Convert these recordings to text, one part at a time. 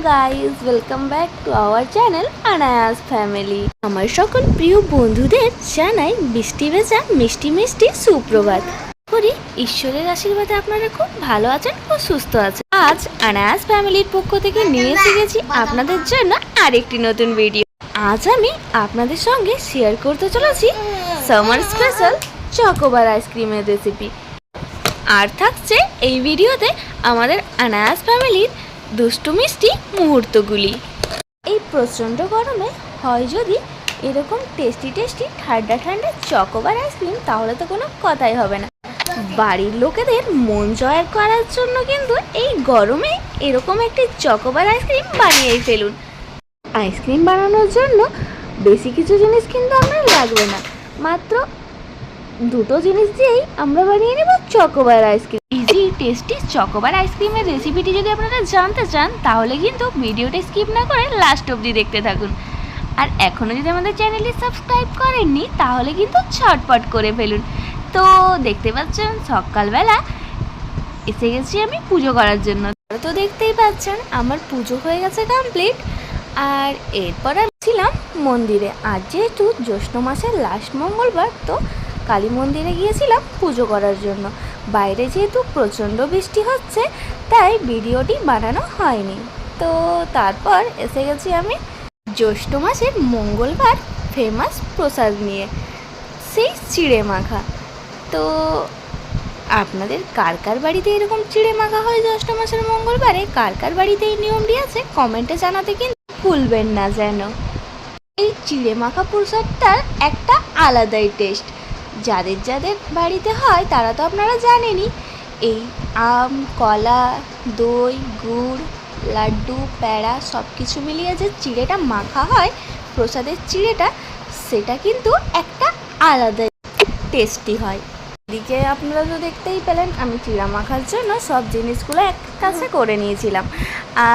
Guys, welcome back to our channel Anayas family. আমার সকল প্রিয় বন্ধুদের জানাই বৃষ্টি ভেজা মিষ্টি মিষ্টি সুপ্রভাত। করি ঈশ্বরের আশীর্বাদে আপনারা খুব ভালো আছেন ও সুস্থ আছেন। আজ আনায়াস ফ্যামিলির পক্ষ থেকে নিয়ে এসে গেছি আপনাদের জন্য আরেকটি নতুন ভিডিও। আজ আমি আপনাদের সঙ্গে শেয়ার করতে চলেছি সামার স্পেশাল চকোবার আইসক্রিমের রেসিপি। আর থাকছে এই ভিডিওতে আমাদের আনায়াস ফ্যামিলির দুষ্টু মিষ্টি মুহূর্তগুলি। এই প্রচণ্ড গরমে হয় যদি এরকম টেস্টি টেস্টি ঠান্ডা ঠান্ডা চকোবার আইসক্রিম, তাহলে তো কোনো কথাই হবে না। বাড়ির লোকেদের মন জয় করার জন্য কিন্তু এই গরমে এরকম একটি চকোবার আইসক্রিম বানিয়েই ফেলুন। আইসক্রিম বানানোর জন্য বেশি কিছু জিনিস কিন্তু আমার লাগবে না, মাত্র দুটো জিনিস দিয়েই আমরা বানিয়ে নেব chocobar ice cream. Easy tasty chocobar আইসক্রিমের রেসিপিটি যদি আপনারা জানতে চান তাহলে কিন্তু ভিডিওটা স্কিপ না করে লাস্ট অবধি দেখতে থাকুন। আর এখনও যদি আমাদের চ্যানেলটি সাবস্ক্রাইব করেননি তাহলে কিন্তু ছটপট করে ফেলুন। তো দেখতে পাচ্ছেন সকালবেলা এসে গেছি আমি পুজো করার জন্য। তো দেখতেই পাচ্ছেন আমার পুজো হয়ে গেছে কমপ্লিট। আর এরপর আমি ছিলাম মন্দিরে। আজ যেহেতু জ্যৈষ্ঠ মাসের লাস্ট মঙ্গলবার, তো কালী মন্দিরে গিয়েছিলাম পুজো করার জন্য। বাইরে যেহেতু প্রচণ্ড বৃষ্টি হচ্ছে তাই ভিডিওটি বানানো হয়নি। তো তারপর এসে গেছি আমি জ্যৈষ্ঠ মাসের মঙ্গলবার ফেমাস প্রসাদ নিয়ে, সেই চিড়ে মাখা। তো আপনাদের কার কার বাড়িতে এরকম চিড়ে মাখা হয় জ্যৈষ্ঠ মাসের মঙ্গলবারে, কার কার বাড়িতে এই নিয়মটি আছে কমেন্টে জানাতে কিন্তু ভুলবেন না যেন। এই চিড়ে মাখা প্রসাদটার একটা আলাদাই টেস্ট। যাদের যাদের বাড়িতে হয় তারা তো আপনারা জানেনই। এই আম, কলা, দই, গুড়, লাড্ডু, প্যাড়া সব কিছু মিলিয়ে যে চিড়েটা মাখা হয়, প্রসাদের চিড়েটা, সেটা কিন্তু একটা আলাদা টেস্টি হয়। এদিকে আপনারা তো দেখতেই পেলেন আমি চিড়া মাখার জন্য সব জিনিসগুলো এক কাছে করে নিয়েছিলাম।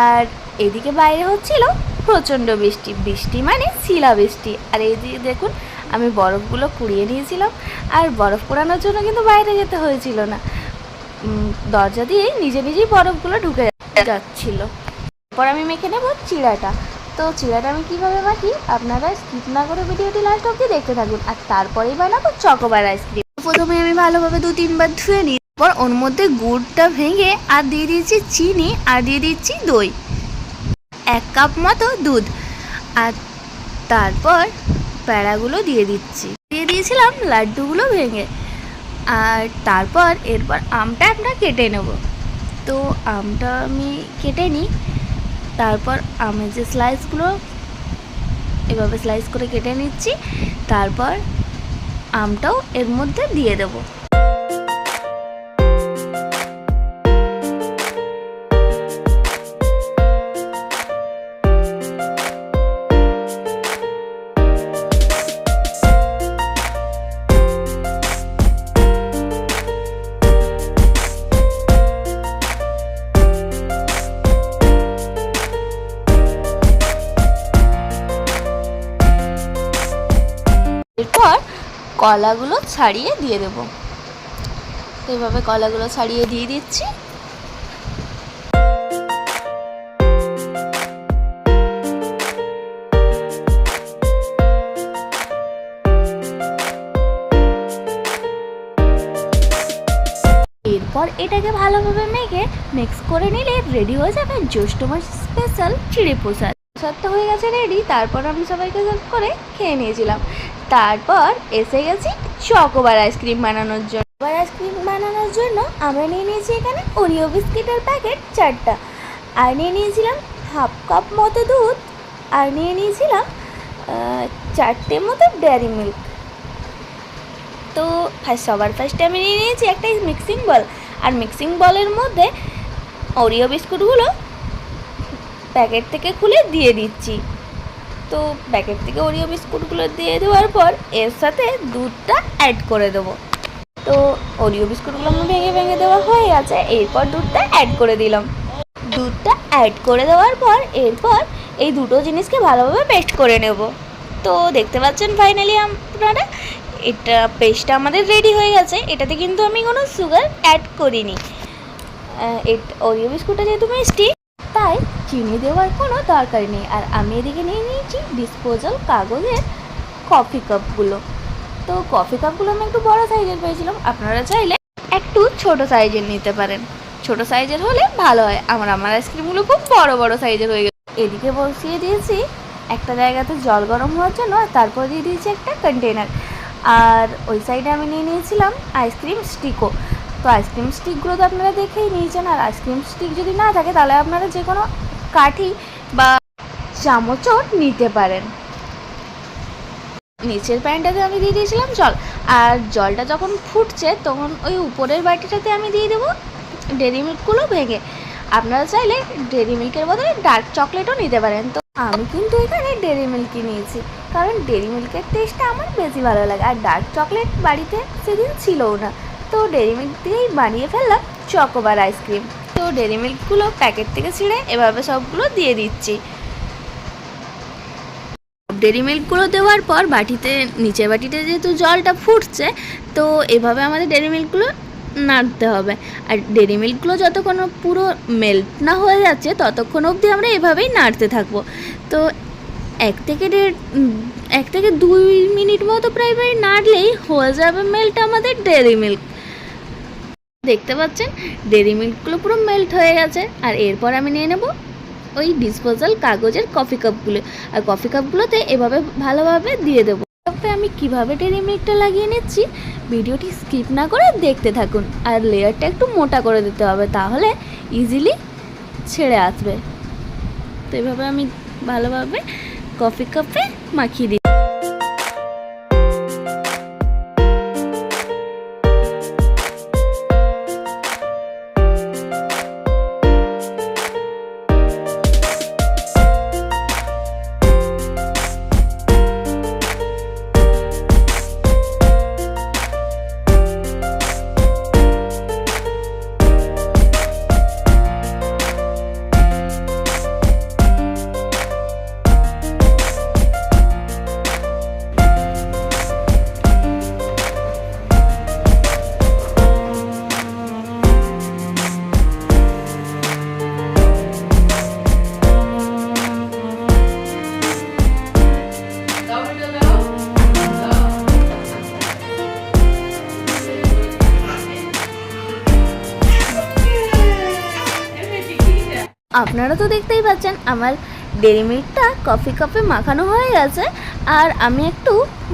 আর এদিকে বাইরে হচ্ছিল প্রচণ্ড বৃষ্টি, বৃষ্টি মানে শিলা বৃষ্টি। আর এইদিকে দেখুন আমি বরফগুলো কুড়িয়ে নিয়েছিলাম। আর বরফ পোড়ানোর জন্য কিন্তু বাইরে যেতে হয়েছিল না, দরজা দিয়েই নিজে নিজেই বরফগুলো ঢুকে যাচ্ছিল। এরপর আমি মেখে নেব চিড়াটা। তো চিড়াটা আমি কীভাবে মাখি আপনারা স্কিপ না করে ভিডিওটি লাস্ট অবধি দেখতে থাকুন। আর তারপরেই বানাবো চকোবার আইসক্রিম। প্রথমে আমি ভালোভাবে 2-3 বার ধুয়ে নিই। তারপর ওর মধ্যে গুড়টা ভেঙে আর দিয়ে দিয়েছি চিনি, আর দিয়ে দিচ্ছি দই, 1 কাপ মতো দুধ। আর তারপর প্যাড়াগুলো দিয়ে দিয়েছিলাম লাড্ডুগুলো ভেঙে। আর তারপর এরপর আমটা আমরা কেটে নেব। তো আমটা আমি কেটে নিই। তারপর আমের যে স্লাইসগুলো এভাবে স্লাইস করে কেটে নিচ্ছি। তারপর আমটাও এর মধ্যে দিয়ে দেবো। এরপর কলাগুলো ছাড়িয়ে দিয়ে দেবো। এভাবে কলাগুলো ছাড়িয়ে দিয়ে দিচ্ছি। এরপর এটাকে ভালোভাবে মেখে মিক্স করে নিলে রেডি হয়ে যাবে জ্যৈষ্ঠ মাস স্পেশাল চিড়ে প্রসাদ। প্রসাদটা হয়ে গেছে রেডি। তারপর আমি সবাইকে সার্ভ করে খেয়ে নিয়েছিলাম। তারপর এসে গেছি চকোবার আইসক্রিম বানানোর জন্য। চকোবার আইসক্রিম বানানোর জন্য আমরা নিয়ে নিয়েছি এখানে ওরিও বিস্কিটের প্যাকেট 4টা, আর নিয়ে নিয়েছিলাম 1/2 কাপ মতো দুধ, আর নিয়ে নিয়েছিলাম 4টে মতো ডেয়ারি মিল্ক। তো সবার ফার্স্টে আমি নিয়ে নিয়েছি একটা মিক্সিং বল। আর মিক্সিং বলের মধ্যে ওরিও বিস্কুটগুলো প্যাকেট থেকে খুলে দিয়ে দিচ্ছি। তো প্যাকেট থেকে ওরিও বিস্কুটগুলো দিয়ে দেওয়ার পর এর সাথে দুধটা অ্যাড করে দেবো। তো ওরিও বিস্কুটগুলো আমার ভেঙে ভেঙে দেওয়া হয়ে গেছে। এরপর দুধটা অ্যাড করে দিলাম। দুধটা অ্যাড করে দেওয়ার পর এরপর এই দুটো জিনিসকে ভালোভাবে পেস্ট করে নেব। তো দেখতে পাচ্ছেন ফাইনালি আপনারা এটা পেস্টটা আমাদের রেডি হয়ে গেছে। এটাতে কিন্তু আমি কোনো সুগার অ্যাড করিনি। ওরিও বিস্কুটটা যেহেতু মিষ্টি তাই চিনি দেওয়ার কোনো দরকার নেই। আর আমি এদিকে নিয়ে নিয়েছি ডিসপোজাল কাগজের কফি কাপগুলো। তো কফি কাপগুলো আমি একটু বড় সাইজের পেয়েছিলাম, আপনারা চাইলে একটু ছোট সাইজের নিতে পারেন, ছোট সাইজের হলে ভালো হয়। আমার আইসক্রিমগুলো খুব বড় বড় সাইজের হয়ে গেছে। এদিকে বসিয়ে দিয়েছি একটা জায়গাতে জল গরম হওয়ার জন্য, আর তারপর দিয়ে দিয়েছি একটা কন্টেনার। আর ওই সাইডে আমি নিয়ে নিয়েছিলাম আইসক্রিম স্টিকও। তো আইসক্রিম স্টিকগুলো তো আপনারা দেখেই নিয়েছেন। আর আইসক্রিম স্টিক যদি না থাকে তাহলে আপনারা যে কোনো কাঠি বা চামচও নিতে পারেন। নিচের প্যানটাতে আমি দিয়ে দিয়েছিলাম জল, আর জলটা যখন ফুটছে তখন ওই উপরের বাটিটাতে আমি দিয়ে দেবো ডেরি মিল্কগুলো ভেঙে। আপনারা চাইলে ডেরি মিল্কের বদলে ডার্ক চকলেটও নিতে পারেন। তো আমি কিন্তু এখানে ডেরি মিল্কই নিয়েছি, কারণ ডেরি মিল্কের টেস্টটা আমার বেশি ভালো লাগে। আর ডার্ক চকলেট বাড়িতে সেদিন ছিলও না, তো ডেরি মিল্ক দিয়েই বানিয়ে ফেললাম চকোবার আইসক্রিম। তো ডেরি মিল্কগুলো প্যাকেট থেকে ছিঁড়ে এভাবে সবগুলো দিয়ে দিচ্ছি। ডেরি মিল্কগুলো দেওয়ার পর বাটিতে, নিচের বাটিতে যেহেতু জলটা ফুটছে, তো এভাবে আমাদের ডেরি মিল্কগুলো নাড়তে হবে। আর ডেরি মিল্কগুলো যতক্ষণ পুরো মেল্ট না হয়ে যাচ্ছে ততক্ষণ অবধি আমরা এভাবেই নাড়তে থাকবো। তো 1 থেকে 2 মিনিট মতো প্রায় নাড়লেই হয়ে যাবে মেল্ট আমাদের ডেরি মিল্ক। দেখতে পাচ্ছেন ডেরি মিল্কগুলো পুরো মেল্ট হয়ে গেছে। আর এরপর আমি নিয়ে নেব ওই ডিসপোজাল কাগজের কফি কাপগুলো, আর কফি কাপগুলোতে এভাবে ভালোভাবে দিয়ে দেবো। তবে আমি কিভাবে ডেরি মিল্কটা লাগিয়ে নিচ্ছি ভিডিওটি স্কিপ না করে দেখতে থাকুন। আর লেয়ারটা একটু মোটা করে দিতে হবে, তাহলে ইজিলি ছেড়ে আসবে। তো এভাবে আমি ভালোভাবে কফি কাপে মাখিয়ে দিই। আপনারা তো দেখতেই পাচ্ছেন আমার ডেরি মিল্কটা কফি কাপে মাখানো হয়ে গেছে। আর আমি একটু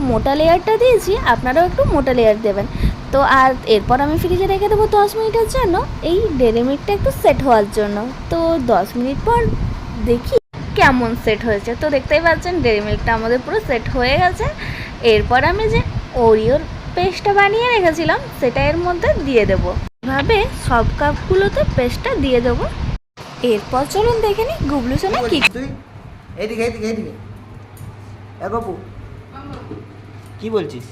মোটা লেয়ারটা দিয়েছি, আপনারাও একটু মোটা লেয়ার দেবেন। তো আর এরপর আমি ফ্রিজে রেখে দেবো 10 মিনিটের জন্য, এই ডেরি মিল্কটা একটু সেট হওয়ার জন্য। তো 10 মিনিট পর দেখি কেমন সেট হয়েছে। তো দেখতেই পাচ্ছেন ডেরি মিল্কটা আমাদের পুরো সেট হয়ে গেছে। এরপর আমি যে ওরিওর পেস্টটা বানিয়ে রেখেছিলাম সেটা এর মধ্যে দিয়ে দেবো। এভাবে সব কাপগুলোতে পেস্টটা দিয়ে দেবো। এরপর চলুন দেখে নি গুবলু সোনা কি। এইদিকে এইদিকে এইদিকে এ বাবু কি বলছিস?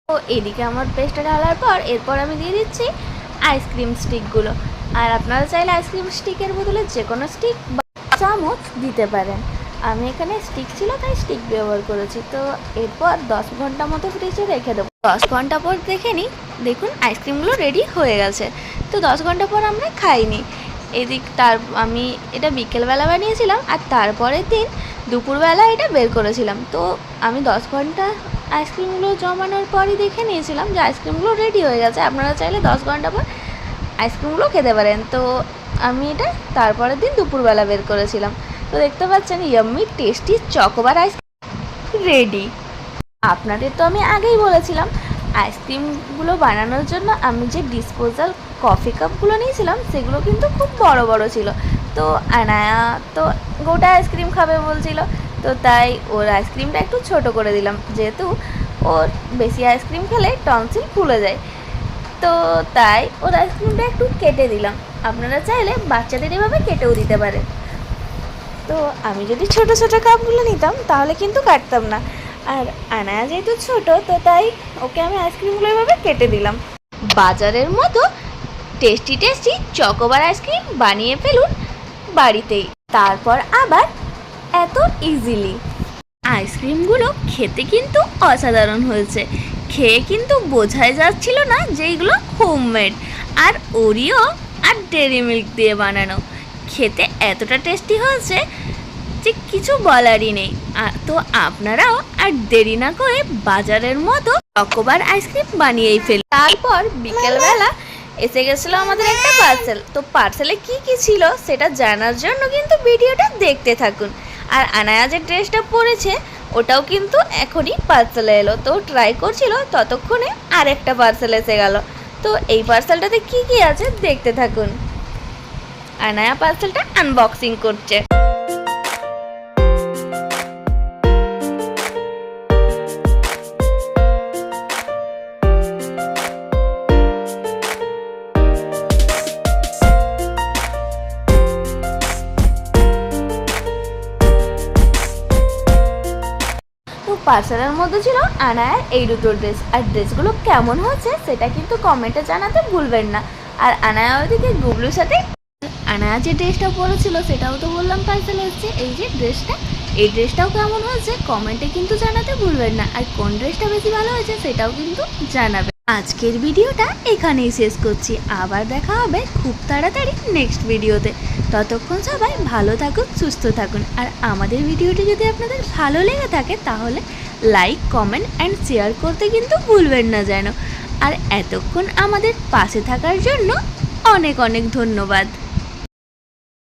তো এদিকে আমার পেস্টটা ঢালার পর এরপর আমি দিয়ে দিচ্ছি আইসক্রিম স্টিকগুলো। আর আপনারা চাইলে আইসক্রিম স্টিকের বদলে যে কোনো স্টিক বা চামচ দিতে পারেন। আমি এখানে স্টিক ছিল তাই স্টিক ব্যবহার করেছি। তো এরপর 10 ঘন্টা মতো ফ্রিজে রেখে দেবো। 10 ঘন্টা পর দেখে নিই, দেখুন আইসক্রিমগুলো রেডি হয়ে গেছে। তো 10 ঘন্টা পর আমরা খাইনি। আমি এটা বিকেলবেলা বানিয়েছিলাম, আর তারপরের দিন দুপুরবেলা এটা বের করেছিলাম। তো আমি 10 ঘন্টা আইসক্রিমগুলো জমানোর পরই দেখে নিয়েছিলাম যে আইসক্রিমগুলো রেডি হয়ে গেছে। আপনারা চাইলে 10 ঘন্টা পর আইসক্রিমগুলো খেতে পারেন। তো আমি এটা তারপরের দিন দুপুরবেলা বের করেছিলাম। তো দেখতে পাচ্ছেন yummy tasty chocobar ice cream ready. আপনাদের তো আমি আগেই বলেছিলাম আইসক্রিমগুলো বানানোর জন্য আমি যে ডিসপোজাল কফি কাপগুলো নিয়েছিলাম সেগুলো কিন্তু খুব বড় বড় ছিল। তো আনায়া তো গোটা আইসক্রিম খাবে বলছিল, তো তাই ওর আইসক্রিমটা একটু ছোট করে দিলাম, যেহেতু ওর বেশি আইসক্রিম খেলে টনসিল ফুলে যায়। তো তাই ওর আইসক্রিমটা একটু কেটে দিলাম। আপনারা চাইলে বাচ্চাদের এভাবে কেটেও দিতে পারেন। তো আমি যদি ছোট ছোট কাপগুলো নিতাম তাহলে কিন্তু কাটতাম না। আর আনায়া যেহেতু ছোট, তো তাই ওকে আমি আইসক্রিমগুলো এভাবে কেটে দিলাম। বাজারের মতো টেস্টি টেস্টি চকোবার আইসক্রিম বানিয়ে ফেলুন বাড়িতেই। তারপর আবার এত ইজিলি। আইসক্রিমগুলো খেতে কিন্তু অসাধারণ হয়েছে, খেয়ে কিন্তু বোঝাই যাচ্ছিল না যে এগুলো হোমমেড, আর ওরিও আর ডেরি মিল্ক দিয়ে বানানো। খেতে এতটা টেস্টি হয়েছে যে কিছু বলারই নেই। তো আপনারাও আর দেরি না করে বাজারের মতো চকোবার আইসক্রিম বানিয়েই ফেলুন। তারপর বিকেলবেলা এসে গেছিলো আমাদের একটা পার্সেল। তো পার্সেলে কি কি ছিল সেটা জানার জন্য কিন্তু ভিডিওটা দেখতে থাকুন। আর আনায়া যে ড্রেসটা পরেছে ওটাও কিন্তু এখনই পার্সেলে এলো, তো ট্রাই করছিল, ততক্ষণে আরেকটা পার্সেল এসে গেল। তো এই পার্সেলটাতে কি কি আছে দেখতে থাকুন। আনায়া পার্সেলটা আনবক্সিং করছে। তো পার্সেলের মধ্যে ছিল আনায়ার এই দুটো ড্রেস, আর ড্রেসগুলো কেমন হচ্ছে সেটা কিন্তু কমেন্টে জানাতে ভুলবেন না। আর আনায়া ওইদিকে গুবলুর সাথে, আনায়া যে ড্রেসটা পরেছিল সেটাও তো বললাম পার্সেলে এসছে। এই যে ড্রেসটা, এই ড্রেসটাও কেমন হয়েছে কমেন্টে কিন্তু জানাতে ভুলবেন না। আর কোন ড্রেসটা বেশি ভালো হয়েছে সেটাও কিন্তু জানাবেন। আজকের ভিডিওটা এখানেই শেষ করছি, আবার দেখা হবে খুব তাড়াতাড়ি নেক্সট ভিডিওতে। ততক্ষণ সবাই ভালো থাকুন, সুস্থ থাকুন। আর আমাদের ভিডিওটি যদি আপনাদের ভালো লেগে থাকে তাহলে লাইক, কমেন্ট অ্যান্ড শেয়ার করতে কিন্তু ভুলবেন না যেন। আর এতক্ষণ আমাদের পাশে থাকার জন্য অনেক অনেক ধন্যবাদ।